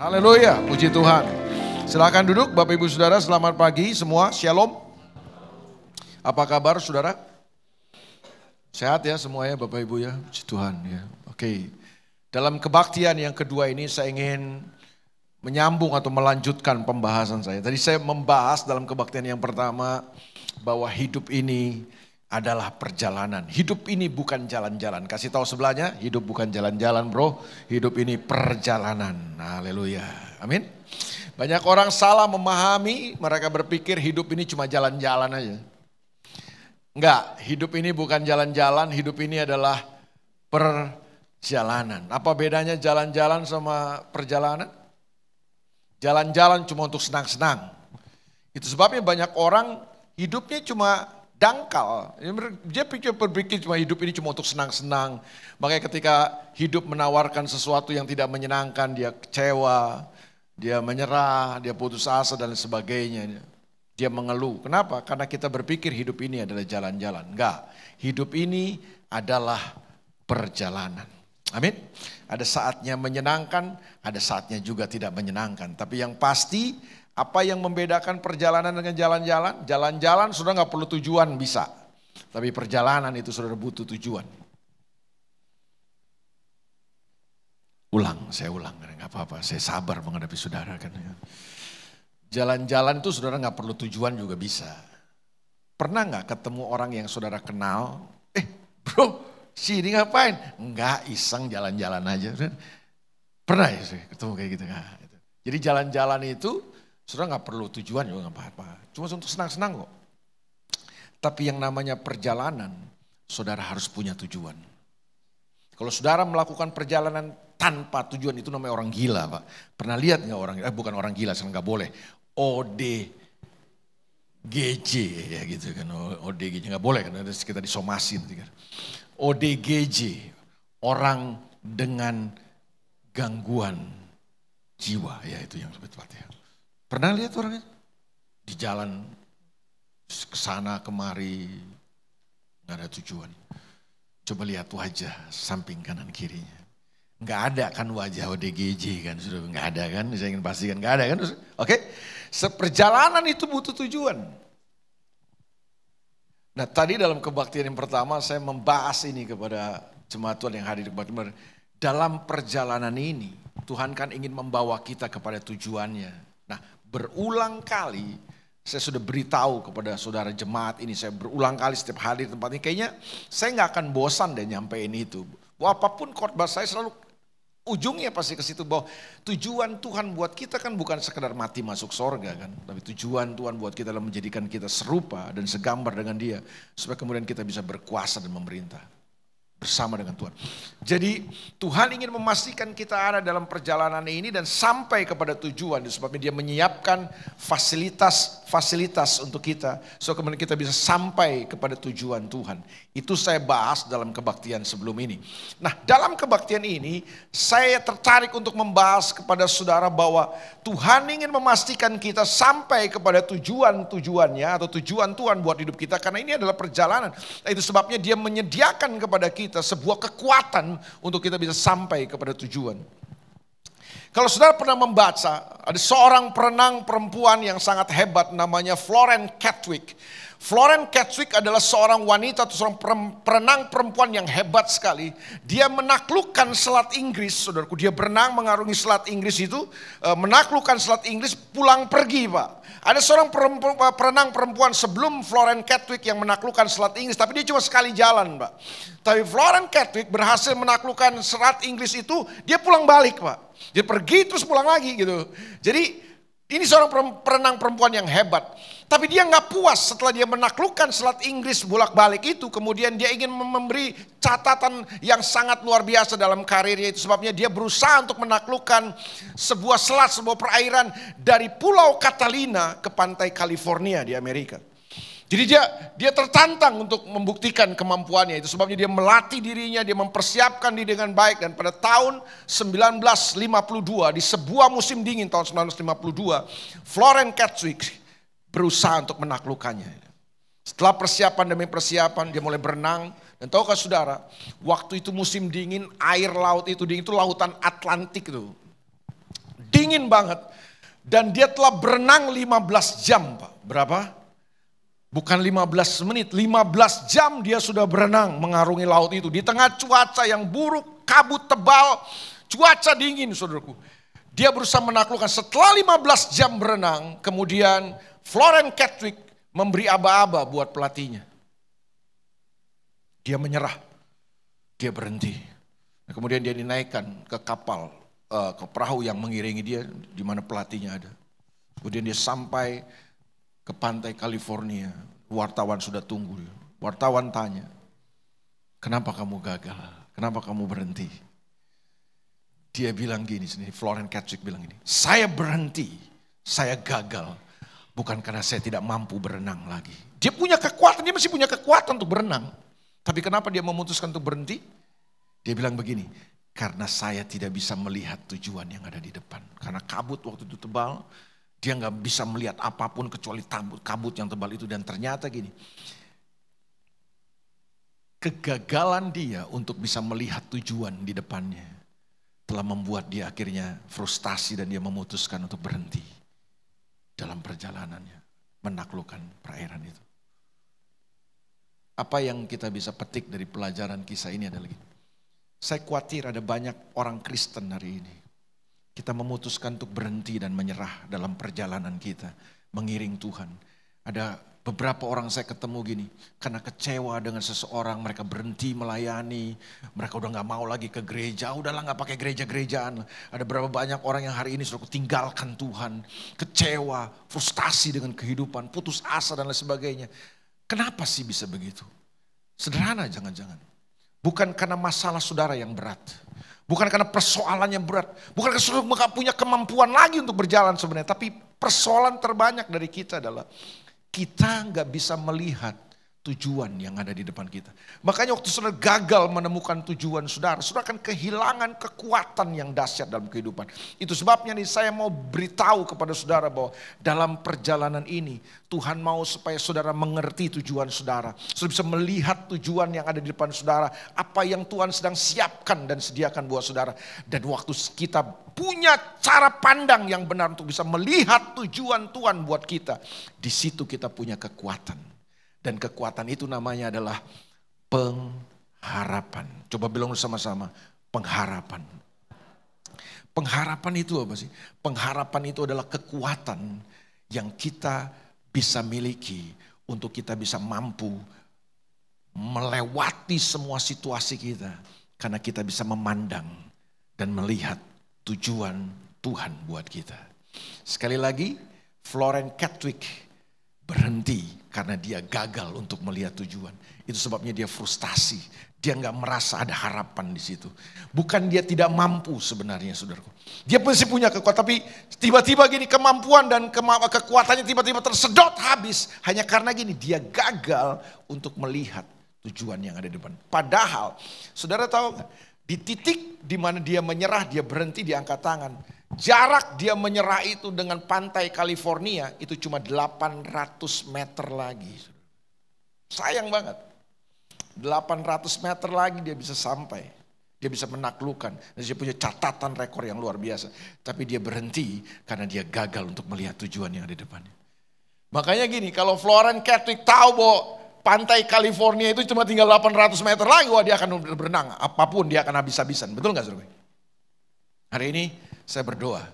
Haleluya, puji Tuhan. Silakan duduk Bapak Ibu Saudara, selamat pagi semua, shalom. Apa kabar saudara? Sehat ya semuanya Bapak Ibu ya, puji Tuhan ya. Oke, dalam kebaktian yang kedua ini saya ingin menyambung atau melanjutkan pembahasan saya. Tadi saya membahas dalam kebaktian yang pertama bahwa hidup ini adalah perjalanan. Hidup ini bukan jalan-jalan. Kasih tahu sebelahnya, hidup bukan jalan-jalan bro. Hidup ini perjalanan. Haleluya. Amin. Banyak orang salah memahami, mereka berpikir hidup ini cuma jalan-jalan aja. Enggak, hidup ini bukan jalan-jalan, hidup ini adalah perjalanan. Apa bedanya jalan-jalan sama perjalanan? Jalan-jalan cuma untuk senang-senang. Itu sebabnya banyak orang hidupnya cuma dangkal. Dia berpikir cuma hidup ini cuma untuk senang-senang. Makanya ketika hidup menawarkan sesuatu yang tidak menyenangkan, dia kecewa, dia menyerah, dia putus asa dan sebagainya. Dia mengeluh. Kenapa? Karena kita berpikir hidup ini adalah jalan-jalan. Enggak, hidup ini adalah perjalanan. Amin. Ada saatnya menyenangkan, ada saatnya juga tidak menyenangkan. Tapi yang pasti, apa yang membedakan perjalanan dengan jalan-jalan? Jalan-jalan sudah nggak perlu tujuan bisa. Tapi perjalanan itu sudah butuh tujuan. Saya ulang, nggak apa-apa. Saya sabar menghadapi saudara kan. Jalan-jalan itu saudara nggak perlu tujuan juga bisa. Pernah nggak ketemu orang yang saudara kenal? Bro, sini ngapain? Enggak, iseng jalan-jalan aja. Pernah ya ketemu kayak gitu? Jadi jalan-jalan itu saudara nggak perlu tujuan juga nggak apa-apa. Cuma untuk senang-senang kok. Tapi yang namanya perjalanan, saudara harus punya tujuan. Kalau saudara melakukan perjalanan tanpa tujuan itu namanya orang gila Pak. Pernah lihat nggak orang, bukan orang gila, sekarang nggak boleh. ODGJ ya gitu kan, ODGJ nggak boleh kan, kita disomasin. ODGJ, orang dengan gangguan jiwa, ya itu yang lebih tepat ya. Pernah lihat orangnya? Di jalan kesana kemari, nggak ada tujuan. Coba lihat wajah samping kanan kirinya. Nggak ada kan wajah ODGJ kan, sudah nggak ada kan, saya ingin pastikan nggak ada kan. Oke, seperjalanan itu butuh tujuan. Nah tadi dalam kebaktian yang pertama saya membahas ini kepada jemaat Tuhan yang hadir di kebaktian. Dalam perjalanan ini Tuhan kan ingin membawa kita kepada tujuannya. Nah berulang kali saya sudah beritahu kepada saudara jemaat ini, saya berulang kali setiap hadir di tempat ini. Kayaknya saya nggak akan bosan deh nyampein itu. Apapun khotbah saya selalu ujungnya pasti ke situ bahwa tujuan Tuhan buat kita kan bukan sekedar mati masuk sorga kan. Tapi tujuan Tuhan buat kita adalah menjadikan kita serupa dan segambar dengan Dia. Supaya kemudian kita bisa berkuasa dan memerintah bersama dengan Tuhan. Jadi Tuhan ingin memastikan kita ada dalam perjalanan ini dan sampai kepada tujuan. Sebabnya Dia menyiapkan fasilitas untuk kita. So kemudian kita bisa sampai kepada tujuan Tuhan. Itu saya bahas dalam kebaktian sebelum ini. Nah dalam kebaktian ini saya tertarik untuk membahas kepada saudara bahwa Tuhan ingin memastikan kita sampai kepada tujuan-tujuannya atau tujuan Tuhan buat hidup kita. Karena ini adalah perjalanan. Itu sebabnya Dia menyediakan kepada kita sebuah kekuatan untuk kita bisa sampai kepada tujuan. Kalau saudara pernah membaca, ada seorang perenang perempuan yang sangat hebat namanya Florence Chadwick. Florence Chadwick adalah seorang wanita atau seorang perenang perempuan yang hebat sekali. Dia menaklukkan Selat Inggris, saudaraku. Dia berenang mengarungi Selat Inggris itu, menaklukkan Selat Inggris, pulang pergi Pak. Ada seorang perenang perempuan sebelum Florence Chadwick yang menaklukkan Selat Inggris, tapi dia cuma sekali jalan Pak. Tapi Florence Chadwick berhasil menaklukkan Selat Inggris itu, dia pulang balik Pak. Dia pergi terus pulang lagi gitu. Jadi ini seorang perenang perempuan yang hebat. Tapi dia nggak puas setelah dia menaklukkan Selat Inggris bolak-balik itu. Kemudian dia ingin memberi catatan yang sangat luar biasa dalam karirnya. Itu sebabnya dia berusaha untuk menaklukkan sebuah selat, sebuah perairan dari Pulau Catalina ke pantai California di Amerika. Jadi dia tertantang untuk membuktikan kemampuannya. Itu sebabnya dia melatih dirinya, dia mempersiapkan diri dengan baik. Dan pada tahun 1952, di sebuah musim dingin tahun 1952, Florence Chadwick berusaha untuk menaklukkannya. Setelah persiapan demi persiapan, dia mulai berenang. Dan tahukah saudara, waktu itu musim dingin, air laut itu dingin, itu lautan Atlantik itu. dingin banget. Dan dia telah berenang 15 jam, Pak. Berapa? Bukan 15 menit, 15 jam dia sudah berenang mengarungi laut itu. Di tengah cuaca yang buruk, kabut tebal, cuaca dingin, saudaraku. Dia berusaha menaklukkan. Setelah 15 jam berenang, kemudian Florence Kettwig memberi aba-aba buat pelatihnya. Dia menyerah, dia berhenti. Kemudian dia dinaikkan ke kapal, ke perahu yang mengiringi dia, di mana pelatihnya ada. Kemudian dia sampai ke pantai California. Wartawan sudah tunggu. Wartawan tanya, kenapa kamu gagal? Kenapa kamu berhenti? Dia bilang gini, Florence Kettwig bilang gini, saya berhenti, saya gagal. Bukan karena saya tidak mampu berenang lagi. Dia punya kekuatan, dia masih punya kekuatan untuk berenang. Tapi kenapa dia memutuskan untuk berhenti? Dia bilang begini, karena saya tidak bisa melihat tujuan yang ada di depan. Karena kabut waktu itu tebal, dia nggak bisa melihat apapun kecuali kabut yang tebal itu. Dan ternyata gini, kegagalan dia untuk bisa melihat tujuan di depannya telah membuat dia akhirnya frustasi dan dia memutuskan untuk berhenti dalam perjalanannya menaklukkan perairan itu. Apa yang kita bisa petik dari pelajaran kisah ini adalah gini. Saya khawatir ada banyak orang Kristen hari ini. Kita memutuskan untuk berhenti dan menyerah dalam perjalanan kita. Mengiring Tuhan. Ada beberapa orang saya ketemu gini. Karena kecewa dengan seseorang, mereka berhenti melayani. Mereka udah gak mau lagi ke gereja. Udahlah gak pakai gereja-gerejaan. Ada berapa banyak orang yang hari ini sudah tinggalkan Tuhan. Kecewa, frustasi dengan kehidupan, putus asa dan lain sebagainya. Kenapa sih bisa begitu? Sederhana jangan-jangan. Bukan karena masalah saudara yang berat. Bukan karena persoalannya berat. Bukan karena saudara gak punya kemampuan lagi untuk berjalan sebenarnya. Tapi persoalan terbanyak dari kita adalah kita gak bisa melihat tujuan yang ada di depan kita. Makanya waktu saudara gagal menemukan tujuan saudara akan kehilangan kekuatan yang dahsyat dalam kehidupan. Itu sebabnya nih saya mau beritahu kepada saudara bahwa dalam perjalanan ini Tuhan mau supaya saudara mengerti tujuan saudara. Saudara bisa melihat tujuan yang ada di depan saudara. Apa yang Tuhan sedang siapkan dan sediakan buat saudara. Dan waktu kita punya cara pandang yang benar untuk bisa melihat tujuan Tuhan buat kita. Di situ kita punya kekuatan. Dan kekuatan itu namanya adalah pengharapan. Coba bilang sama-sama, pengharapan. Pengharapan itu apa sih? Pengharapan itu adalah kekuatan yang kita bisa miliki untuk kita bisa mampu melewati semua situasi kita. Karena kita bisa memandang dan melihat tujuan Tuhan buat kita. Sekali lagi, Florence Kettwig berhenti karena dia gagal untuk melihat tujuan. Itu sebabnya dia frustasi. Dia nggak merasa ada harapan di situ. Bukan dia tidak mampu sebenarnya, saudaraku. Dia masih punya kekuatan, tapi tiba-tiba gini kemampuan dan kekuatannya tiba-tiba tersedot habis. Hanya karena gini dia gagal untuk melihat tujuan yang ada di depan. Padahal, saudara tahu nggak? Di titik di mana dia menyerah, dia berhenti, dia angkat tangan. Jarak dia menyerah itu dengan pantai California itu cuma 800 meter lagi. Sayang banget. 800 meter lagi dia bisa sampai. Dia bisa menaklukkan. Dan dia punya catatan rekor yang luar biasa. Tapi dia berhenti karena dia gagal untuk melihat tujuan yang ada di depannya. Makanya gini, kalau Florence Kettwig tahu bahwa pantai California itu cuma tinggal 800 meter lagi, wah dia akan berenang. Apapun dia akan habis-habisan. Betul gak saudara? Hari ini saya berdoa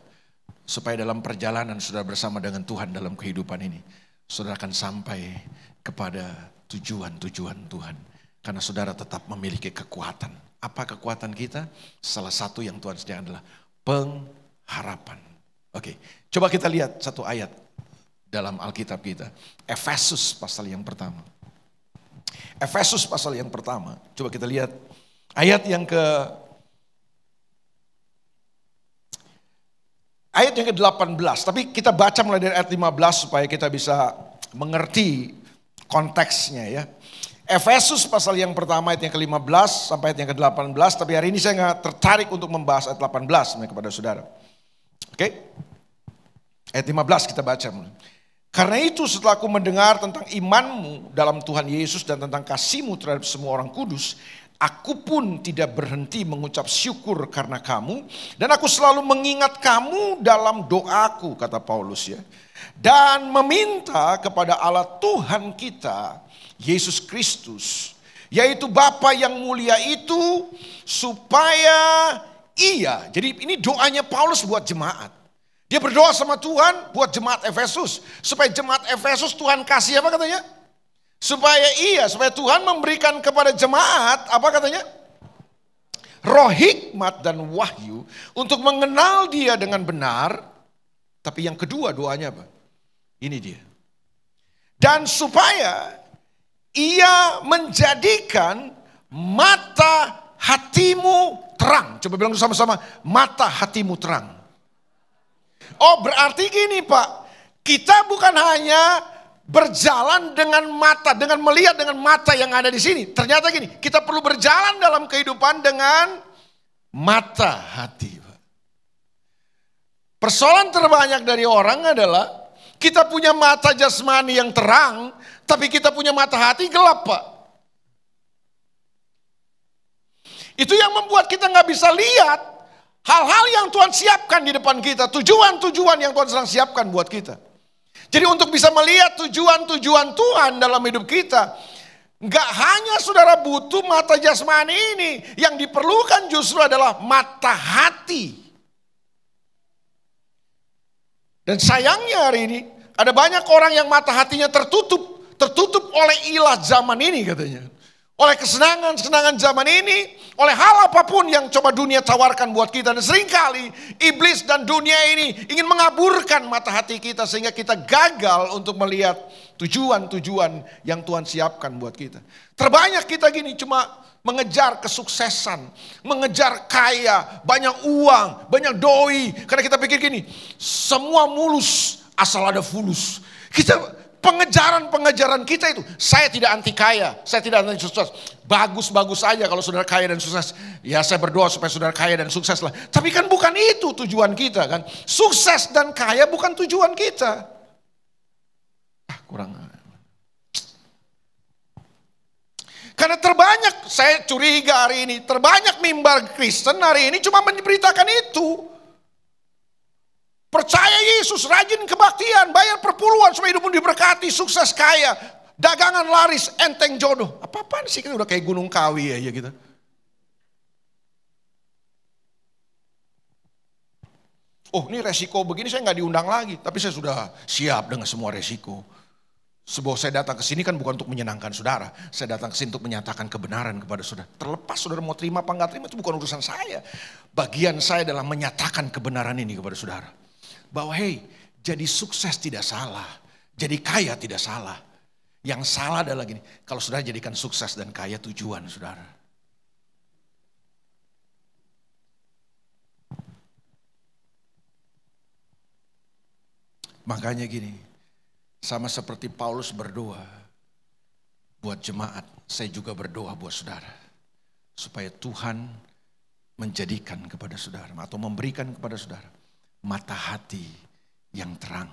supaya dalam perjalanan saudara bersama dengan Tuhan dalam kehidupan ini, saudara akan sampai kepada tujuan-tujuan Tuhan. Karena saudara tetap memiliki kekuatan. Apa kekuatan kita? Salah satu yang Tuhan sediakan adalah pengharapan. Oke, coba kita lihat satu ayat dalam Alkitab kita. Efesus pasal yang pertama. Efesus pasal yang pertama. Coba kita lihat ayat yang ke-18, tapi kita baca mulai dari ayat 15 supaya kita bisa mengerti konteksnya ya. Efesus pasal yang pertama ayat yang ke-15 sampai ayat yang ke-18, tapi hari ini saya nggak tertarik untuk membahas ayat 18 kepada saudara. Oke? Ayat 15 kita baca. Karena itu setelah aku mendengar tentang imanmu dalam Tuhan Yesus dan tentang kasihmu terhadap semua orang kudus, Aku pun tidak berhenti mengucap syukur karena kamu, dan aku selalu mengingat kamu dalam doaku, kata Paulus ya. Dan meminta kepada Allah Tuhan kita, Yesus Kristus, yaitu Bapa yang mulia itu, supaya Ia, jadi ini doanya Paulus buat jemaat. Dia berdoa sama Tuhan buat jemaat Efesus, supaya jemaat Efesus Tuhan kasih apa katanya? Supaya Tuhan memberikan kepada jemaat, apa katanya? Roh hikmat dan wahyu untuk mengenal Dia dengan benar. Tapi yang kedua doanya apa? Ini dia. Dan supaya Ia menjadikan mata hatimu terang. Coba bilang sama-sama, mata hatimu terang. Oh, berarti gini Pak, kita bukan hanya berjalan dengan mata, dengan melihat dengan mata yang ada di sini. Ternyata gini, kita perlu berjalan dalam kehidupan dengan mata hati. Persoalan terbanyak dari orang adalah kita punya mata jasmani yang terang, tapi kita punya mata hati gelap, Pak. Itu yang membuat kita nggak bisa lihat hal-hal yang Tuhan siapkan di depan kita, tujuan-tujuan yang Tuhan sedang siapkan buat kita. Jadi untuk bisa melihat tujuan-tujuan Tuhan dalam hidup kita, nggak hanya saudara butuh mata jasmani ini, yang diperlukan justru adalah mata hati. Dan sayangnya hari ini ada banyak orang yang mata hatinya tertutup oleh ilah zaman ini katanya. Oleh kesenangan-kesenangan zaman ini, oleh hal apapun yang coba dunia tawarkan buat kita. Dan seringkali iblis dan dunia ini ingin mengaburkan mata hati kita sehingga kita gagal untuk melihat tujuan-tujuan yang Tuhan siapkan buat kita. Terbanyak kita gini cuma mengejar kesuksesan, mengejar kaya, banyak uang, banyak doi. Karena kita pikir gini, semua mulus asal ada fulus. Pengejaran kita itu, saya tidak anti kaya, saya tidak anti sukses. Bagus-bagus saja kalau saudara kaya dan sukses. Ya saya berdoa supaya saudara kaya dan sukses lah. Tapi kan bukan itu tujuan kita kan. Sukses dan kaya bukan tujuan kita. Kurang. Karena terbanyak, saya curiga hari ini, terbanyak mimbar Kristen hari ini cuma memberitakan itu. Percaya Yesus, rajin kebaktian, bayar perpuluhan supaya hidupmu diberkati, sukses kaya, dagangan laris, enteng jodoh. Apa-apaan sih, kita udah kayak Gunung Kawi aja gitu. Oh ini resiko begini saya nggak diundang lagi, tapi saya sudah siap dengan semua resiko. Sebab saya datang ke sini kan bukan untuk menyenangkan saudara, saya datang ke sini untuk menyatakan kebenaran kepada saudara. Terlepas saudara mau terima apa enggak terima itu bukan urusan saya. Bagian saya adalah menyatakan kebenaran ini kepada saudara. Bahwa jadi sukses tidak salah, jadi kaya tidak salah. Yang salah adalah gini, kalau saudara jadikan sukses dan kaya tujuan saudara. Makanya gini, sama seperti Paulus berdoa buat jemaat, saya juga berdoa buat saudara. Supaya Tuhan menjadikan kepada saudara atau memberikan kepada saudara mata hati yang terang.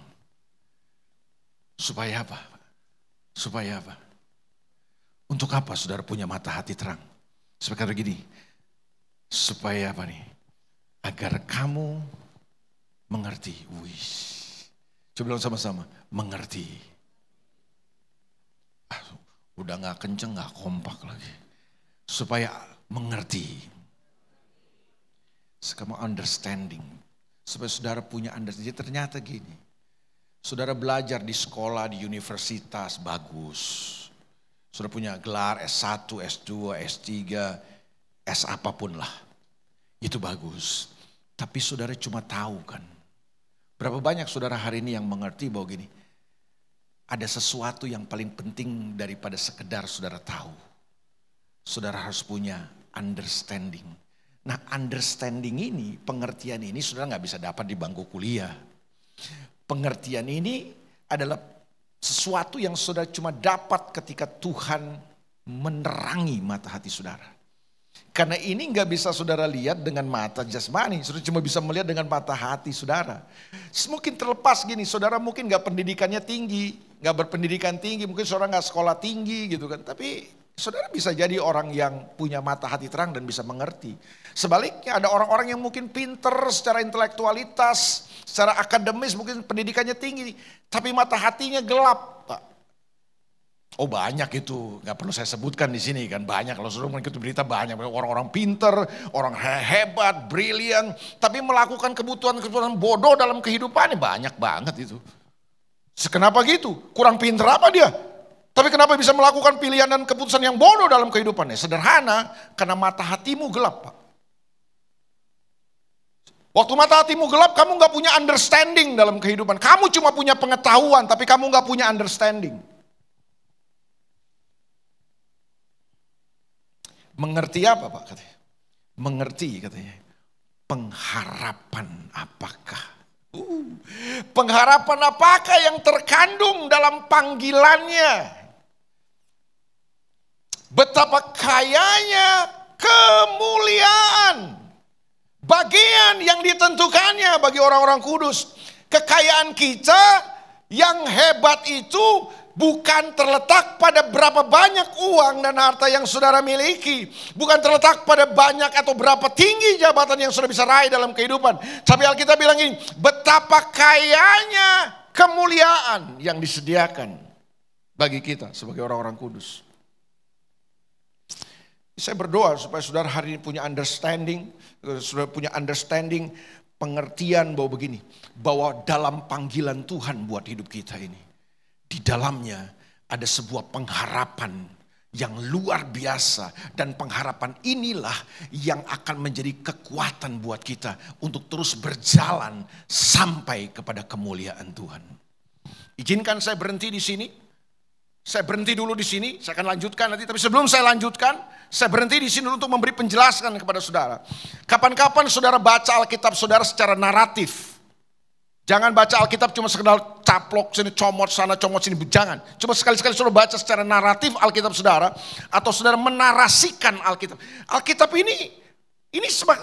Supaya apa? Supaya apa? Untuk apa saudara punya mata hati terang? Supaya gini, supaya apa nih? Agar kamu mengerti. Coba bilang sama-sama, mengerti. Udah gak kenceng, gak kompak lagi. Supaya mengerti. Kamu understanding. Supaya saudara punya understanding. Ternyata gini, saudara belajar di sekolah, di universitas, bagus. Saudara punya gelar S1, S2, S3, S apapun lah. Itu bagus. Tapi saudara cuma tahu kan. Berapa banyak saudara hari ini yang mengerti bahwa gini, ada sesuatu yang paling penting daripada sekedar saudara tahu. Saudara harus punya understanding. Nah understanding ini, pengertian ini saudara gak bisa dapat di bangku kuliah. Pengertian ini adalah sesuatu yang saudara cuma dapat ketika Tuhan menerangi mata hati saudara. Karena ini gak bisa saudara lihat dengan mata jasmani, saudara cuma bisa melihat dengan mata hati saudara. Mungkin terlepas gini, saudara mungkin gak pendidikannya tinggi, gak berpendidikan tinggi, mungkin saudara gak sekolah tinggi gitu kan. Tapi Saudara bisa jadi orang yang punya mata hati terang dan bisa mengerti. Sebaliknya ada orang-orang yang mungkin pinter secara intelektualitas, secara akademis mungkin pendidikannya tinggi, tapi mata hatinya gelap, Pak. Oh banyak itu, nggak perlu saya sebutkan di sini kan, banyak. Kalau saudara mengikuti berita banyak orang-orang pinter, orang hebat, brilian, tapi melakukan kebutuhan-kebutuhan bodoh dalam kehidupannya banyak banget itu. Kenapa gitu? Kurang pinter apa dia? Tapi kenapa bisa melakukan pilihan dan keputusan yang bodoh dalam kehidupannya? Sederhana, karena mata hatimu gelap, Pak. Waktu mata hatimu gelap, kamu gak punya understanding dalam kehidupan. Kamu cuma punya pengetahuan, tapi kamu gak punya understanding. Mengerti apa, Pak? Katanya. Mengerti, katanya. Pengharapan apakah? Pengharapan apakah yang terkandung dalam panggilannya? Betapa kayanya kemuliaan, bagian yang ditentukannya bagi orang-orang kudus. Kekayaan kita yang hebat itu bukan terletak pada berapa banyak uang dan harta yang saudara miliki. Bukan terletak pada banyak atau berapa tinggi jabatan yang saudara bisa raih dalam kehidupan. Tapi Alkitab bilang ini, betapa kayanya kemuliaan yang disediakan bagi kita sebagai orang-orang kudus. Saya berdoa supaya saudara hari ini punya understanding, pengertian bahwa begini, bahwa dalam panggilan Tuhan buat hidup kita ini, di dalamnya ada sebuah pengharapan yang luar biasa, dan pengharapan inilah yang akan menjadi kekuatan buat kita untuk terus berjalan sampai kepada kemuliaan Tuhan. Izinkan saya berhenti di sini. Saya berhenti dulu di sini, saya akan lanjutkan nanti. Tapi sebelum saya lanjutkan, saya berhenti di sini untuk memberi penjelasan kepada saudara. Kapan-kapan saudara baca Alkitab saudara secara naratif. Jangan baca Alkitab cuma sekedar caplok sini, comot sana, comot sini. Jangan. Cuma sekali-sekali saudara baca secara naratif Alkitab saudara, atau saudara menarasikan Alkitab. Alkitab ini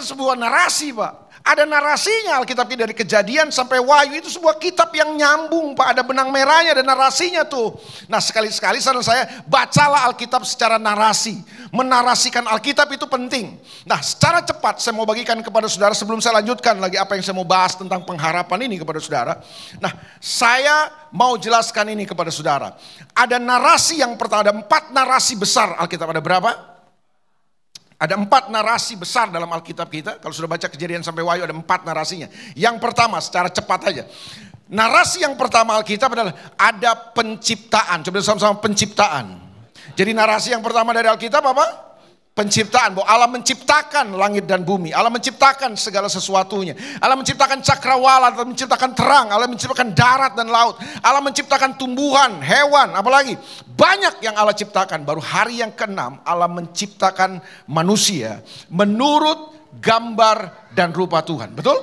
sebuah narasi, Pak. Ada narasinya Alkitab ini, dari Kejadian sampai Wahyu, itu sebuah kitab yang nyambung, Pak. Ada benang merahnya, ada narasinya tuh. Nah sekali-sekali saran saya, bacalah Alkitab secara narasi. Menarasikan Alkitab itu penting. Nah secara cepat saya mau bagikan kepada saudara sebelum saya lanjutkan lagi apa yang saya mau bahas tentang pengharapan ini kepada saudara. Nah saya mau jelaskan ini kepada saudara. Ada narasi yang pertama, ada 4 narasi besar Alkitab. Ada berapa? Ada 4 narasi besar dalam Alkitab kita. Kalau sudah baca Kejadian sampai Wahyu ada 4 narasinya. Yang pertama, secara cepat aja. Narasi yang pertama Alkitab adalah ada penciptaan. Coba sama-sama, penciptaan. Jadi narasi yang pertama dari Alkitab apa? Penciptaan. Bahwa Allah menciptakan langit dan bumi. Allah menciptakan segala sesuatunya. Allah menciptakan cakrawala, Allah menciptakan terang, Allah menciptakan darat dan laut. Allah menciptakan tumbuhan, hewan, apalagi. Banyak yang Allah ciptakan. Baru hari yang ke-6 Allah menciptakan manusia menurut gambar dan rupa Tuhan. Betul?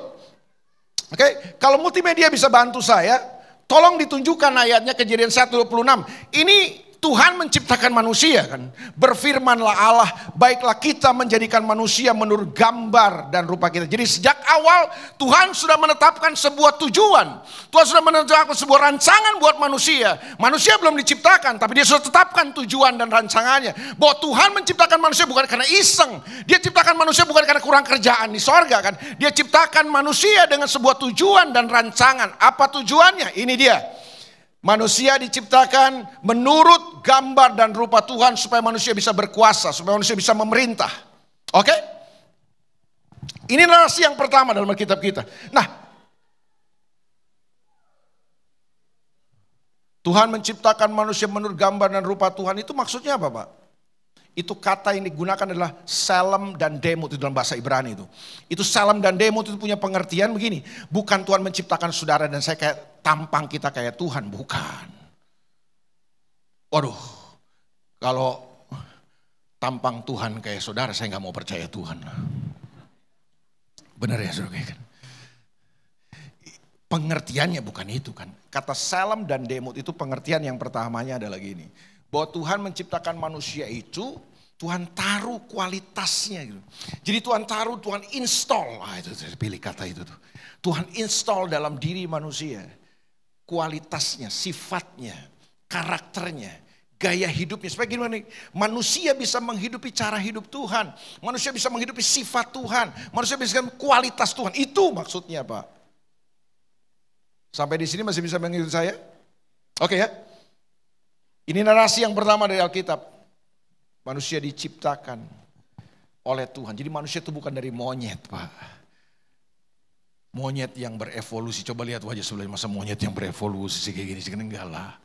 Oke, kalau multimedia bisa bantu saya, tolong ditunjukkan ayatnya Kejadian 1:26. Ini Tuhan menciptakan manusia kan. Berfirmanlah Allah, baiklah kita menjadikan manusia menurut gambar dan rupa kita. Jadi sejak awal Tuhan sudah menetapkan sebuah tujuan. Tuhan sudah menetapkan sebuah rancangan buat manusia. Manusia belum diciptakan, tapi dia sudah tetapkan tujuan dan rancangannya. Bahwa Tuhan menciptakan manusia bukan karena iseng. Dia ciptakan manusia bukan karena kurang kerjaan di sorga kan. Dia ciptakan manusia dengan sebuah tujuan dan rancangan. Apa tujuannya? Ini dia. Manusia diciptakan menurut gambar dan rupa Tuhan supaya manusia bisa berkuasa, supaya manusia bisa memerintah. Oke? Ini narasi yang pertama dalam Alkitab kita. Nah, Tuhan menciptakan manusia menurut gambar dan rupa Tuhan, itu maksudnya apa, Pak? Itu kata yang digunakan adalah Salem dan Demut itu dalam bahasa Ibrani itu. Itu Salem dan Demut itu punya pengertian begini. Bukan Tuhan menciptakan saudara dan saya kayak tampang kita kayak Tuhan. Bukan. Waduh. Kalau tampang Tuhan kayak saudara saya gak mau percaya Tuhan. Benar ya saudara? Pengertiannya bukan itu kan. Kata Salem dan Demut itu pengertian yang pertamanya adalah gini. Bahwa Tuhan menciptakan manusia itu, Tuhan taruh kualitasnya gitu. Jadi Tuhan taruh, Tuhan install, itu pilih kata itu tuh. Tuhan install dalam diri manusia kualitasnya, sifatnya, karakternya. gaya hidupnya. Supaya gimana nih? Manusia bisa menghidupi cara hidup Tuhan. Manusia bisa menghidupi sifat Tuhan. Manusia bisa menghidupi kualitas Tuhan. Itu maksudnya Pak. Sampai di sini masih bisa mengikuti saya? Oke ya. Ini narasi yang pertama dari Alkitab. Manusia diciptakan oleh Tuhan. Jadi manusia itu bukan dari monyet Pak. Monyet yang berevolusi. Coba lihat wajah sebelah, masa monyet yang berevolusi kayak gini. Enggak lah.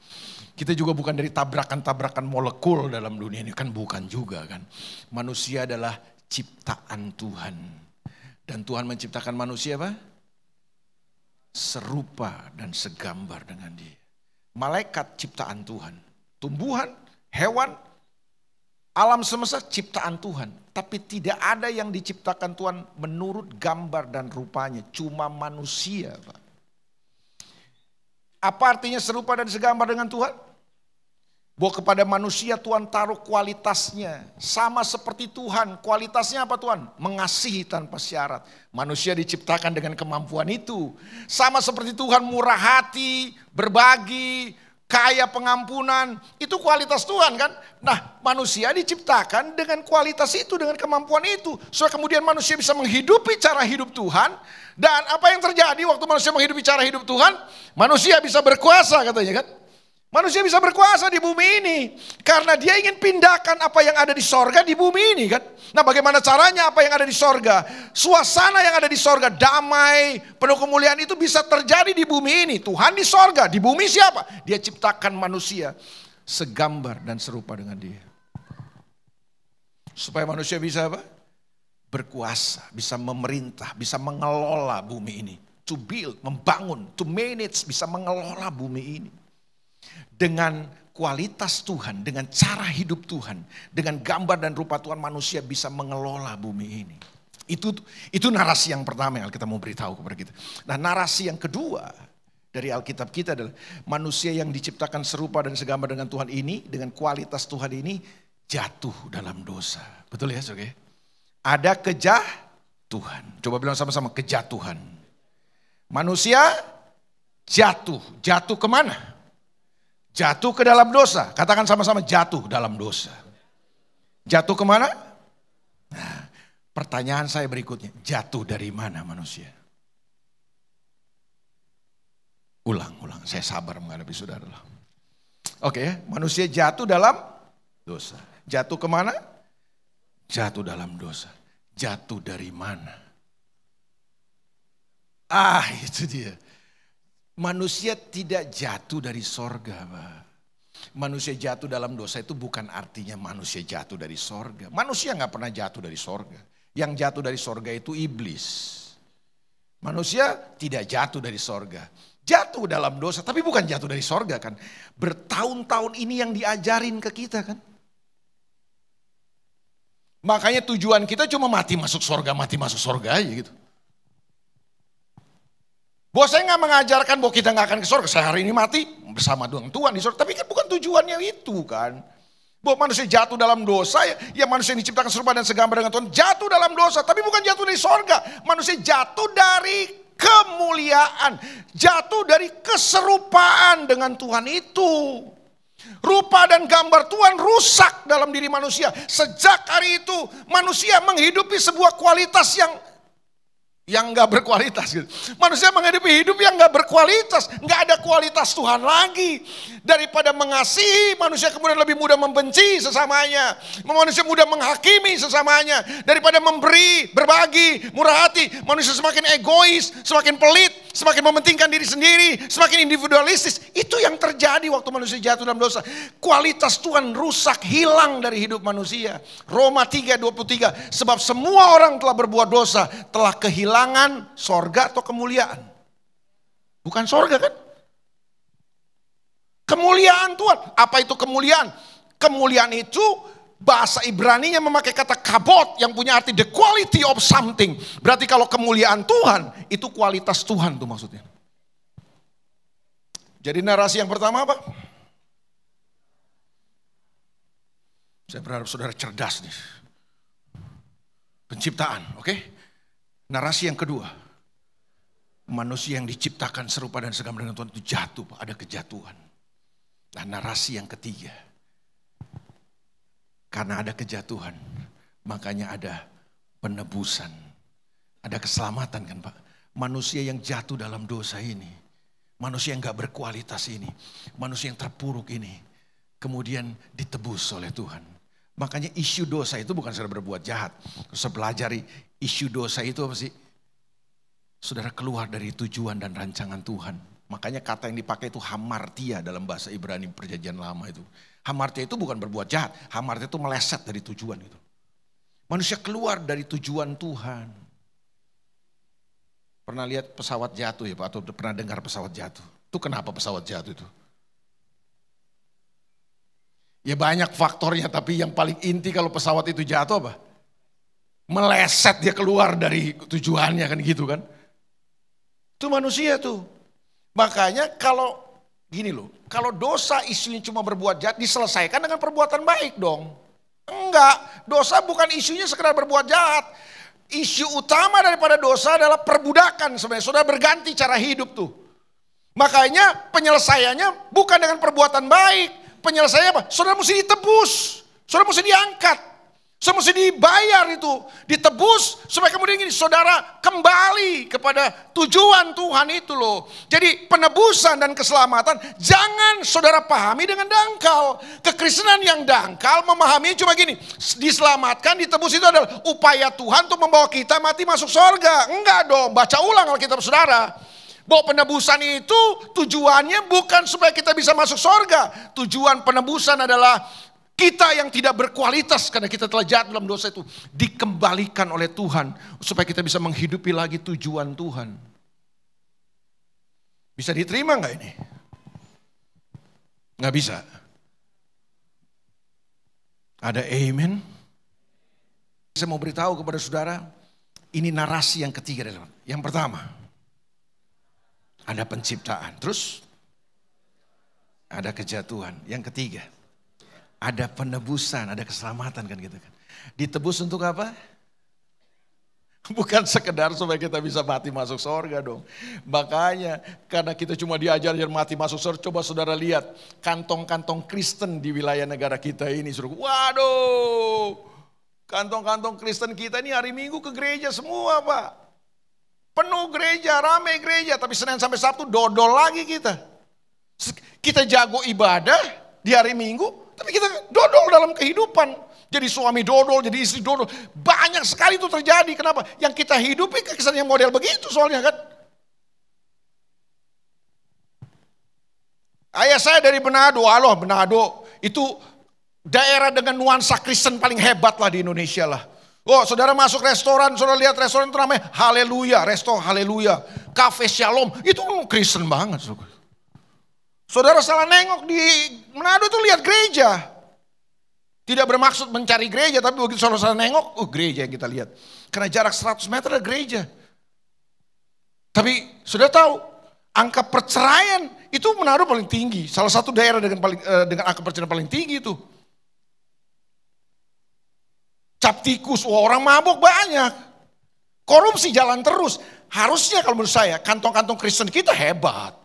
Kita juga bukan dari tabrakan-tabrakan molekul dalam dunia ini, kan bukan juga kan. Manusia adalah ciptaan Tuhan. Dan Tuhan menciptakan manusia apa? Serupa dan segambar dengan Dia. Malaikat ciptaan Tuhan. Tumbuhan, hewan, alam semesta ciptaan Tuhan. Tapi tidak ada yang diciptakan Tuhan menurut gambar dan rupanya. Cuma manusia Pak. Apa artinya serupa dan segambar dengan Tuhan? Bahwa kepada manusia Tuhan taruh kualitasnya. Sama seperti Tuhan. Kualitasnya apa Tuhan? Mengasihi tanpa syarat. Manusia diciptakan dengan kemampuan itu. Sama seperti Tuhan, murah hati, berbagi, kaya pengampunan. Itu kualitas Tuhan kan? Nah, manusia diciptakan dengan kualitas itu, dengan kemampuan itu. Supaya kemudian manusia bisa menghidupi cara hidup Tuhan. Dan apa yang terjadi waktu manusia menghidupi cara hidup Tuhan? Manusia bisa berkuasa katanya kan. Manusia bisa berkuasa di bumi ini. Karena dia ingin pindahkan apa yang ada di sorga di bumi ini kan. Nah bagaimana caranya apa yang ada di sorga? Suasana yang ada di sorga, damai, penuh kemuliaan itu bisa terjadi di bumi ini. Tuhan di sorga, di bumi siapa? Dia ciptakan manusia segambar dan serupa dengan Dia. Supaya manusia bisa apa? Berkuasa, bisa memerintah, bisa mengelola bumi ini. To build, membangun, to manage, bisa mengelola bumi ini. Dengan kualitas Tuhan, dengan cara hidup Tuhan, dengan gambar dan rupa Tuhan manusia bisa mengelola bumi ini. Itu narasi yang pertama yang kita mau beritahu kepada kita. Nah narasi yang kedua dari Alkitab kita adalah manusia yang diciptakan serupa dan segambar dengan Tuhan ini, dengan kualitas Tuhan ini jatuh dalam dosa. Betul ya saudara? Ada kejatuhan. Coba bilang sama-sama kejatuhan. Manusia jatuh. Jatuh kemana? Jatuh ke dalam dosa. Katakan sama-sama jatuh dalam dosa. Jatuh kemana? Nah, pertanyaan saya berikutnya. Jatuh dari mana manusia? Ulang. Saya sabar menghadapi saudara. Oke, manusia jatuh dalam dosa. Jatuh kemana? Jatuh dalam dosa. Jatuh dari mana? Itu dia. Manusia tidak jatuh dari sorga, Pak. Manusia jatuh dalam dosa itu bukan artinya manusia jatuh dari sorga. Manusia nggak pernah jatuh dari sorga. Yang jatuh dari sorga itu iblis. Manusia tidak jatuh dari sorga. Jatuh dalam dosa, tapi bukan jatuh dari sorga kan. Bertahun-tahun ini yang diajarin ke kita kan. Makanya tujuan kita cuma mati masuk sorga aja gitu. Bahwa saya nggak mengajarkan bahwa kita nggak akan ke sorga. Saya hari ini mati bersama dengan Tuhan di sorga. Tapi kan bukan tujuannya itu kan. Bahwa manusia jatuh dalam dosa, ya manusia yang diciptakan serupa dan segambar dengan Tuhan jatuh dalam dosa. Tapi bukan jatuh dari sorga. Manusia jatuh dari kemuliaan. Jatuh dari keserupaan dengan Tuhan itu. Rupa dan gambar Tuhan rusak dalam diri manusia. Sejak hari itu manusia menghidupi sebuah kualitas yang gak berkualitas gitu. Manusia menghidupi hidup yang gak berkualitas. Gak ada kualitas Tuhan lagi. Daripada mengasihi, manusia kemudian lebih mudah membenci sesamanya. Manusia mudah menghakimi sesamanya. Daripada memberi, berbagi, murah hati. Manusia semakin egois, semakin pelit, semakin mementingkan diri sendiri, semakin individualistis. Itu yang terjadi waktu manusia jatuh dalam dosa. Kualitas Tuhan rusak, hilang dari hidup manusia. Roma 3:23, sebab semua orang telah berbuat dosa, telah kehilangan sorga atau kemuliaan. Bukan sorga kan? Kemuliaan Tuhan. Apa itu kemuliaan? Kemuliaan itu bahasa Ibraninya memakai kata kabot yang punya arti the quality of something. Berarti kalau kemuliaan Tuhan itu kualitas Tuhan tuh maksudnya. Jadi narasi yang pertama apa? Saya berharap saudara cerdas nih. Penciptaan, oke? Narasi yang kedua. Manusia yang diciptakan serupa dan segambar dengan Tuhan itu jatuh, ada kejatuhan. Nah narasi yang ketiga, Karena ada kejatuhan, makanya ada penebusan. Ada keselamatan kan Pak. Manusia yang jatuh dalam dosa ini, manusia yang gak berkualitas ini, manusia yang terpuruk ini, kemudian ditebus oleh Tuhan. Makanya isu dosa itu bukan saudara berbuat jahat. Saya pelajari isu dosa itu apa sih? Saudara keluar dari tujuan dan rancangan Tuhan. Makanya kata yang dipakai itu hamartia dalam bahasa Ibrani perjanjian lama itu. Hamartia itu bukan berbuat jahat. Hamartia itu meleset dari tujuan itu. Manusia keluar dari tujuan Tuhan. Pernah lihat pesawat jatuh ya Pak? Atau pernah dengar pesawat jatuh? Itu kenapa pesawat jatuh itu? Ya banyak faktornya, tapi yang paling inti kalau pesawat itu jatuh apa? Meleset dia keluar dari tujuannya kan gitu kan. Itu manusia tuh. Makanya kalau gini loh, kalau dosa isunya cuma berbuat jahat diselesaikan dengan perbuatan baik dong. Enggak, dosa bukan isunya sekedar berbuat jahat. Isu utama daripada dosa adalah perbudakan sebenarnya. Saudara berganti cara hidup tuh. Makanya penyelesaiannya bukan dengan perbuatan baik. Penyelesaiannya apa? Saudara mesti ditebus. Saudara mesti diangkat. Saudara mesti dibayar itu. Ditebus supaya kemudian ini saudara kembali kepada tujuan Tuhan itu loh. Jadi penebusan dan keselamatan jangan saudara pahami dengan dangkal. Kekristenan yang dangkal memahami cuma gini. Diselamatkan, ditebus itu adalah upaya Tuhan untuk membawa kita mati masuk surga. Enggak dong, baca ulang Alkitab saudara. Bahwa penebusan itu tujuannya bukan supaya kita bisa masuk surga. Tujuan penebusan adalah kita yang tidak berkualitas karena kita telah jatuh dalam dosa itu dikembalikan oleh Tuhan supaya kita bisa menghidupi lagi tujuan Tuhan. Bisa diterima nggak ini? Nggak bisa. Ada amen? Saya mau beritahu kepada saudara, ini narasi yang ketiga. Yang pertama, ada penciptaan. Terus, ada kejatuhan. Yang ketiga, ada penebusan, ada keselamatan kan gitu kan. Ditebus untuk apa? Bukan sekedar supaya kita bisa mati masuk surga dong. Makanya karena kita cuma diajar mati masuk surga, coba saudara lihat kantong-kantong Kristen di wilayah negara kita ini. Waduh, kantong-kantong Kristen kita ini hari Minggu ke gereja semua Pak. Penuh gereja, ramai gereja, tapi Senin sampai Sabtu dodol lagi kita. Kita jago ibadah di hari Minggu, tapi kita dodol dalam kehidupan. Jadi suami dodol, jadi istri dodol. Banyak sekali itu terjadi. Kenapa? Yang kita hidupi kesan yang model begitu soalnya kan. Ayah saya dari Manado, aloh Manado. Itu daerah dengan nuansa Kristen paling hebat lah di Indonesia lah. Oh saudara masuk restoran, saudara lihat restoran itu namanya Haleluya, Resto Haleluya, Cafe Shalom. Itu Kristen banget. Saudara salah nengok di Manado itu lihat gereja. Tidak bermaksud mencari gereja, tapi begitu saudara nengok, oh gereja yang kita lihat. Karena jarak 100 meter ada gereja. Tapi sudah tahu, angka perceraian itu Manado paling tinggi. Salah satu daerah dengan angka perceraian paling tinggi itu. Cap tikus, orang mabuk banyak. Korupsi jalan terus. Harusnya kalau menurut saya, kantong-kantong Kristen kita hebat.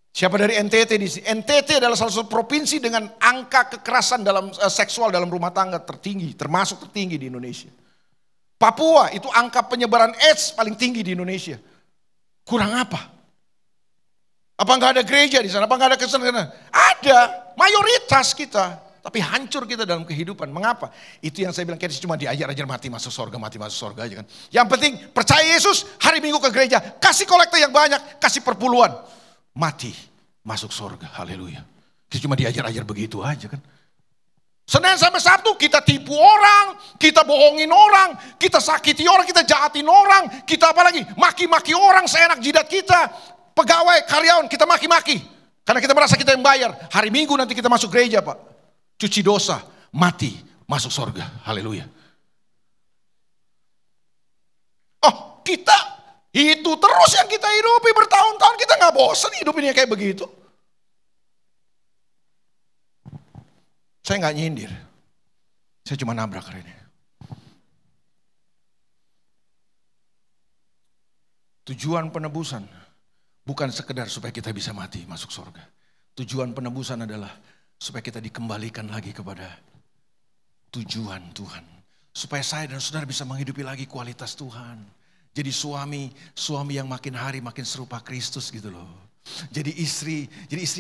Siapa dari NTT di sini? NTT adalah salah satu provinsi dengan angka kekerasan dalam seksual dalam rumah tangga tertinggi, termasuk tertinggi di Indonesia. Papua itu angka penyebaran AIDS paling tinggi di Indonesia. Kurang apa? Apa nggak ada gereja di sana? Apa nggak ada Kristen? Ada, mayoritas kita. Tapi hancur kita dalam kehidupan. Mengapa? Itu yang saya bilang, kita cuma diajar-ajar mati masuk surga aja kan. Yang penting percaya Yesus, hari Minggu ke gereja, kasih kolektor yang banyak, kasih perpuluhan. Mati, masuk surga, haleluya. Kita cuma diajar-ajar begitu aja kan. Senin sampai Sabtu kita tipu orang, kita bohongin orang, kita sakiti orang, kita jahatin orang, kita apalagi maki-maki orang seenak jidat kita. Pegawai, karyawan, kita maki-maki. Karena kita merasa kita yang bayar. Hari Minggu nanti kita masuk gereja Pak. Cuci dosa, mati, masuk surga. Haleluya. Oh, kita itu terus yang kita hidupi bertahun-tahun. Kita gak bosan hidupinnya kayak begitu. Saya gak nyindir. Saya cuma nabrak hari ini. Tujuan penebusan bukan sekedar supaya kita bisa mati masuk surga. Tujuan penebusan adalah supaya kita dikembalikan lagi kepada tujuan Tuhan. Supaya saya dan saudara bisa menghidupi lagi kualitas Tuhan. Jadi suami yang makin hari makin serupa Kristus gitu loh. Jadi istri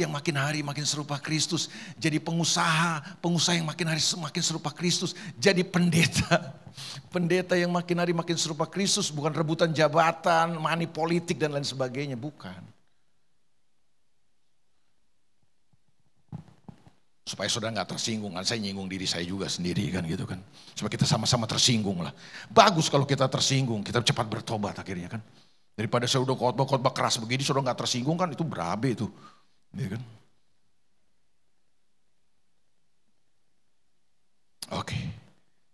yang makin hari makin serupa Kristus. Jadi pengusaha yang makin hari makin serupa Kristus. Jadi pendeta yang makin hari makin serupa Kristus. Bukan rebutan jabatan, money politik dan lain sebagainya, bukan. Supaya saudara nggak tersinggung, kan saya nyinggung diri saya juga sendiri kan gitu kan. Supaya kita sama-sama tersinggung lah. Bagus kalau kita tersinggung, kita cepat bertobat akhirnya kan. Daripada saya udah khotbah keras begini, saudara nggak tersinggung kan, itu berabe itu. Ya kan? Oke.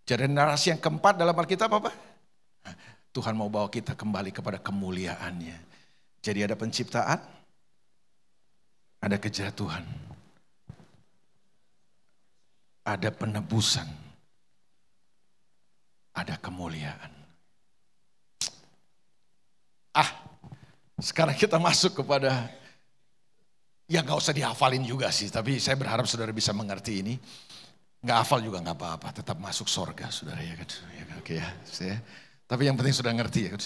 Jadi narasi yang keempat dalam Alkitab apa? Tuhan mau bawa kita kembali kepada kemuliaannya. Jadi ada penciptaan, ada kejatuhan, ada penebusan, ada kemuliaan. Sekarang kita masuk kepada, ya gak usah dihafalin juga sih, tapi saya berharap saudara bisa mengerti ini. Gak hafal juga gak apa-apa, tetap masuk sorga saudara ya kan. Oke ya, tapi yang penting sudah ngerti ya kan.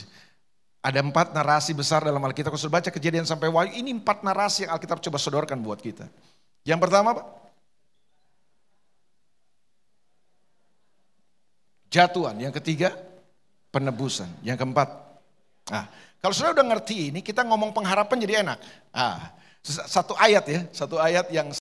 Ada 4 narasi besar dalam Alkitab. Kalau sudah baca Kejadian sampai Wahyu, ini 4 narasi yang Alkitab coba sodorkan buat kita. Yang pertama apa? Jatuhan. Yang ketiga, penebusan. Yang keempat, kalau sudah udah ngerti ini, kita ngomong pengharapan jadi enak. Satu ayat yang